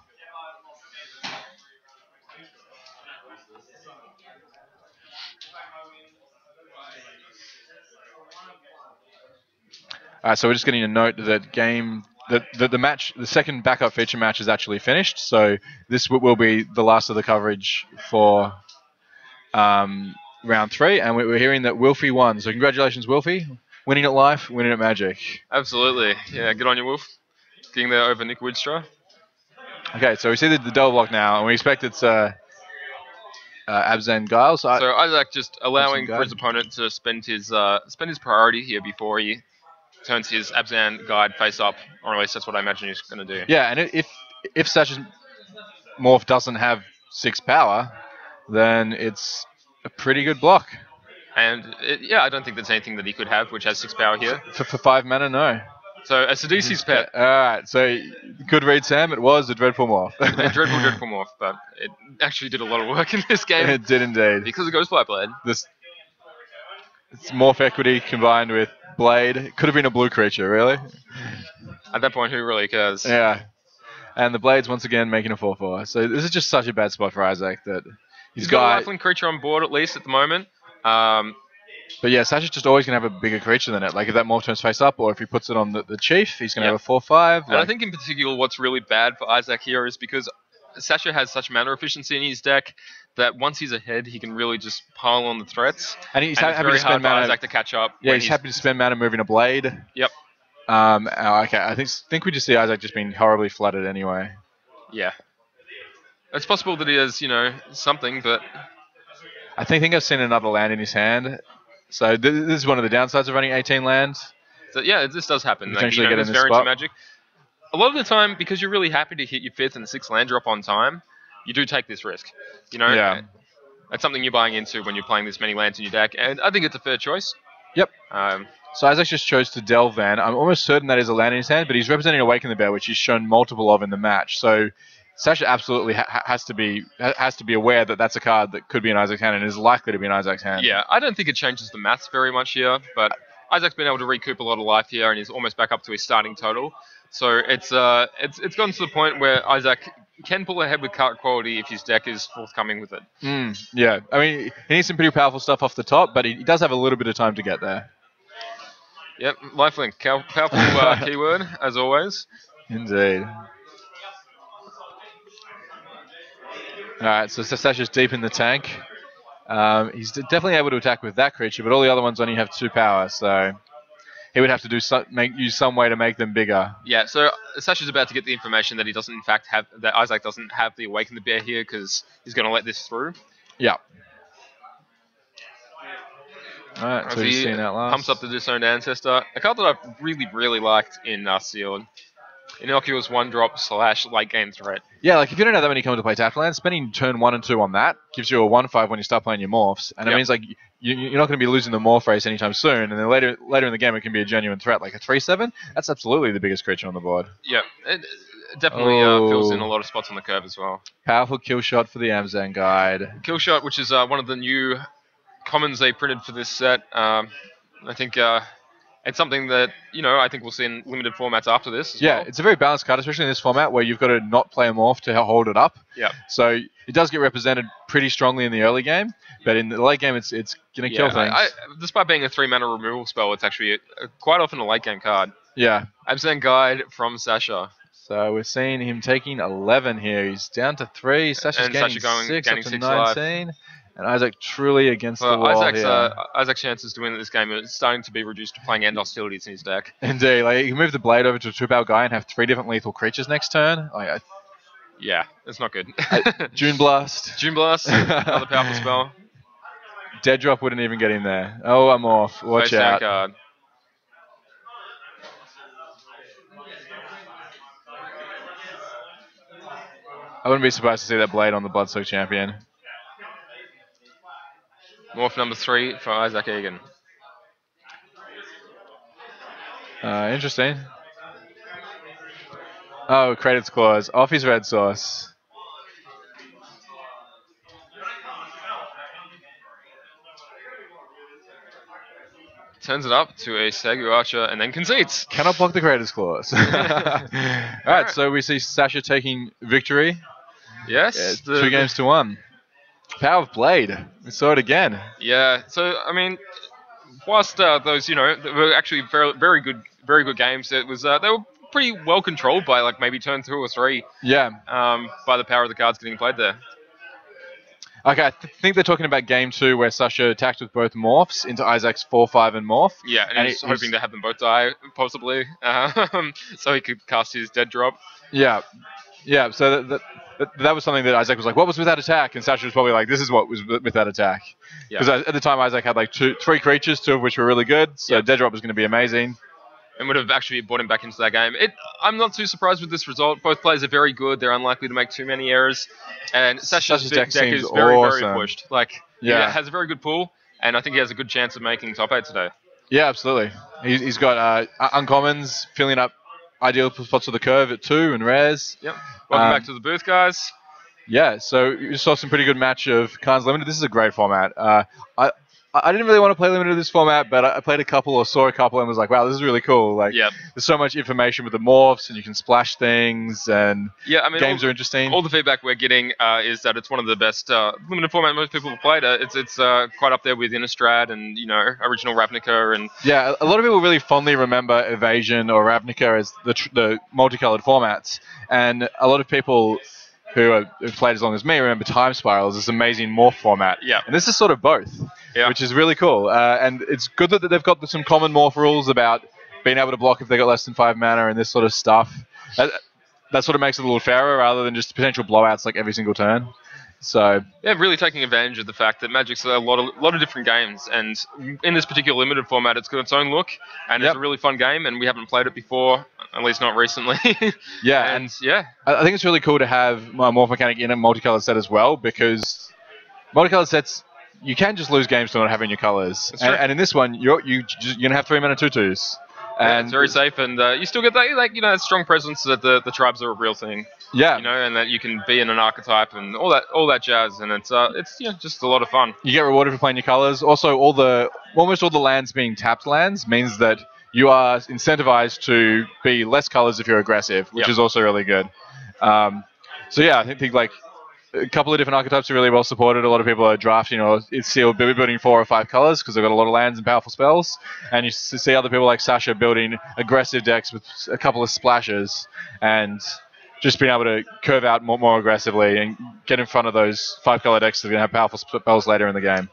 Speaker 2: So we're just getting a note that the match, the second backup feature match is actually finished. So this will be the last of the coverage for round 3, and we're hearing that Wilfie won. So congratulations, Wilfie, winning at life, winning at Magic.
Speaker 1: Absolutely. Yeah, good on you, Wolf. Getting there over Nick Woodstra.
Speaker 2: Okay, so we see the double block now, and we expect it's Abzan Giles.
Speaker 1: So Isaac just allowing
Speaker 2: Abzan
Speaker 1: for his opponent to spend his priority here before he turns his Abzan guide face up, or at least that's what I imagine he's going to do.
Speaker 2: Yeah, and if Sash's morph doesn't have 6 power, then it's a pretty good block.
Speaker 1: And I don't think there's anything that he could have which has 6 power here.
Speaker 2: For 5 mana, no.
Speaker 1: So a Sidisi's pet.
Speaker 2: Alright, so good read, Sam. It was a Dreadful Morph.
Speaker 1: A dreadful Morph, but it actually did a lot of work in this game.
Speaker 2: It did indeed.
Speaker 1: Because it goes Fly Blade.
Speaker 2: It's Morph Equity combined with Blade. It could have been a blue creature, really.
Speaker 1: At that point, who really cares?
Speaker 2: Yeah. And the Blade's once again making a 4/4. So this is just such a bad spot for Isaac that
Speaker 1: he's got a Lifelink creature on board at least at the moment.
Speaker 2: But yeah, Sasha's just always going to have a bigger creature than it. Like if that morph turns face up, or if he puts it on the Chief, he's going to have a 4/5.
Speaker 1: And I think in particular what's really bad for Isaac here is because Sasha has such mana efficiency in his deck that once he's ahead, he can really just pile on the threats.
Speaker 2: And he's
Speaker 1: happy
Speaker 2: to spend mana.
Speaker 1: Isaac to catch up.
Speaker 2: Yeah, he's happy to spend mana moving a Blade.
Speaker 1: Yep.
Speaker 2: Okay, I think we just see Isaac just being horribly flooded anyway.
Speaker 1: Yeah. It's possible that he has, something, but
Speaker 2: I think I've seen another land in his hand. So this is one of the downsides of running 18 lands.
Speaker 1: So yeah, this does happen.
Speaker 2: Potentially get in this
Speaker 1: variance
Speaker 2: spot.
Speaker 1: of Magic. A lot of the time, because you're really happy to hit your 5th and 6th land drop on time, you do take this risk.
Speaker 2: Yeah.
Speaker 1: That's something you're buying into when you're playing this many lands in your deck, and I think it's a fair choice.
Speaker 2: Yep. So Isaac just chose to delve Van. I'm almost certain that is a land in his hand, but he's representing Awaken the Bear, which he's shown multiple of in the match. So Sasha absolutely has to be aware that that's a card that could be in Isaac's hand and is likely to be in Isaac's hand.
Speaker 1: Yeah, I don't think it changes the maths very much here, but Isaac's been able to recoup a lot of life here, and he's almost back up to his starting total. So it's gotten to the point where Isaac can pull ahead with card quality if his deck is forthcoming with it.
Speaker 2: Yeah, I mean, he needs some pretty powerful stuff off the top, but he does have a little bit of time to get there.
Speaker 1: Yep, lifelink, powerful keyword, as always.
Speaker 2: Indeed. Alright, so Sasha's deep in the tank. He's definitely able to attack with that creature, but all the other ones only have 2 power, so he would have to use some way to make them bigger.
Speaker 1: Yeah, so Sasha's about to get the information that he doesn't, in fact, that Isaac doesn't have the Awaken the Bear here because he's going to let this through.
Speaker 2: Yeah. Alright, so he's seen that last.
Speaker 1: Pumps up the Disowned Ancestor. A card that I've really, really liked in Sealed. Innocuous 1-drop / late game threat.
Speaker 2: Yeah, like if you don't have that many come to play tapped lands, spending turn 1 and 2 on that gives you a 1/5 when you start playing your morphs, and it means like you're not going to be losing the morph race anytime soon. And then later in the game, it can be a genuine threat, like a 3/7. That's absolutely the biggest creature on the board.
Speaker 1: Yeah, it definitely fills in a lot of spots on the curve as well.
Speaker 2: Powerful kill shot for the Abzan guide.
Speaker 1: Kill shot, which is one of the new commons they printed for this set. I think. It's something that, I think we'll see in limited formats after this as well.
Speaker 2: It's a very balanced card, especially in this format where you've got to not play a morph to hold it up.
Speaker 1: Yeah.
Speaker 2: So it does get represented pretty strongly in the early game, but in the late game, it's going to kill things.
Speaker 1: Despite being a 3-mana removal spell, it's actually quite often a late game card.
Speaker 2: Yeah.
Speaker 1: Abzan Guide from Sasha.
Speaker 2: So we're seeing him taking 11 here. He's down to 3. Sasha's gaining 6 up to 19. And Isaac truly against the wall here.
Speaker 1: Isaac's chances to win this game are starting to be reduced to playing End Hostilities in his deck.
Speaker 2: Indeed. Like, you can move the Blade over to a 2-power guy and have 3 different lethal creatures next turn.
Speaker 1: Yeah, it's not good.
Speaker 2: June Blast.
Speaker 1: June Blast, another powerful spell.
Speaker 2: Dead Drop wouldn't even get in there. Oh, I'm off. Watch out.
Speaker 1: Card.
Speaker 2: I wouldn't be surprised to see that Blade on the Bloodsoak Champion.
Speaker 1: Morph number 3 for Isaac Egan.
Speaker 2: Interesting. Oh, Credits Clause. Off his red source.
Speaker 1: turns it up to a Segu Archer and then concedes.
Speaker 2: Cannot block the Creator's Clause. All right, so we see Sasha taking victory.
Speaker 1: Yes.
Speaker 2: 2-1. Power of Blade. We saw it again.
Speaker 1: Yeah. So I mean, whilst those were actually very good games, it was they were pretty well controlled by like maybe turn 2 or 3.
Speaker 2: Yeah.
Speaker 1: By the power of the cards getting played there.
Speaker 2: Okay, I think they're talking about game 2 where Sasha attacked with both morphs into Isaac's 4/5 and morph.
Speaker 1: Yeah, and he's hoping to have them both die, possibly, so he could cast his dead drop.
Speaker 2: Yeah, so that was something that Isaac was like, what was with that attack? And Sasha was probably like, this is what was with that attack. Because at the time, Isaac had like 3 creatures, 2 of which were really good, so dead drop was going to be amazing.
Speaker 1: And would have actually brought him back into that game. I'm not too surprised with this result. Both players are very good. They're unlikely to make too many errors. And Sasha's deck is very,
Speaker 2: awesome.
Speaker 1: very pushed. Like, he has a very good pool, and I think he has a good chance of making top 8 today.
Speaker 2: Yeah, absolutely. He's got uncommons filling up ideal spots of the curve at 2 and rares.
Speaker 1: Yep. Welcome back to the booth, guys.
Speaker 2: Yeah, so you saw some pretty good match of Khans Limited. This is a great format. I didn't really want to play Limited this format, but I played a couple or saw a couple and was like, wow, this is really cool. Like, there's so much information with the morphs, and you can splash things, and games are interesting.
Speaker 1: All the feedback we're getting is that it's one of the best Limited format most people have played. It's quite up there with Innistrad and original Ravnica and
Speaker 2: a lot of people really fondly remember Evasion or Ravnica as the multicolored formats, and a lot of people who have played as long as me remember Time Spiral as this amazing morph format.
Speaker 1: Yeah.
Speaker 2: And this is sort of both, which is really cool. And it's good that they've got some common morph rules about being able to block if they got less than 5 mana and this sort of stuff. That sort of makes it a little fairer rather than just potential blowouts like every single turn. So
Speaker 1: really taking advantage of the fact that Magic's a lot of different games, and in this particular Limited format, it's got its own look, and it's a really fun game, and we haven't played it before, at least not recently.
Speaker 2: I think it's really cool to have a morph mechanic in a multicolored set as well, because multicolored sets you can just lose games to not having your colors, and in this one you're gonna have 3 mana 2/2s. And
Speaker 1: it's very safe, and you still get that strong presence that the tribes are a real thing.
Speaker 2: Yeah,
Speaker 1: and that you can be in an archetype and all that jazz, and it's just a lot of fun.
Speaker 2: You get rewarded for playing your colors. Also, almost all the lands being tapped lands means that you are incentivized to be less colors if you're aggressive, which is also really good. So yeah, I think like a couple of different archetypes are really well supported. A lot of people are drafting or building 4 or 5 colors because they've got a lot of lands and powerful spells. And you see other people like Sasha building aggressive decks with a couple of splashes and just being able to curve out more aggressively and get in front of those 5-color decks that are going to have powerful spells later in the game.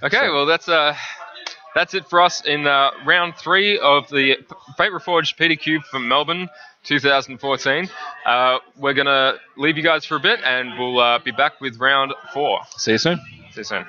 Speaker 1: Okay, well that's it for us in round 3 of the Fate Reforged PTQ from Melbourne 2014. We're going to leave you guys for a bit, and we'll be back with round 4.
Speaker 2: See you soon.
Speaker 1: See you soon.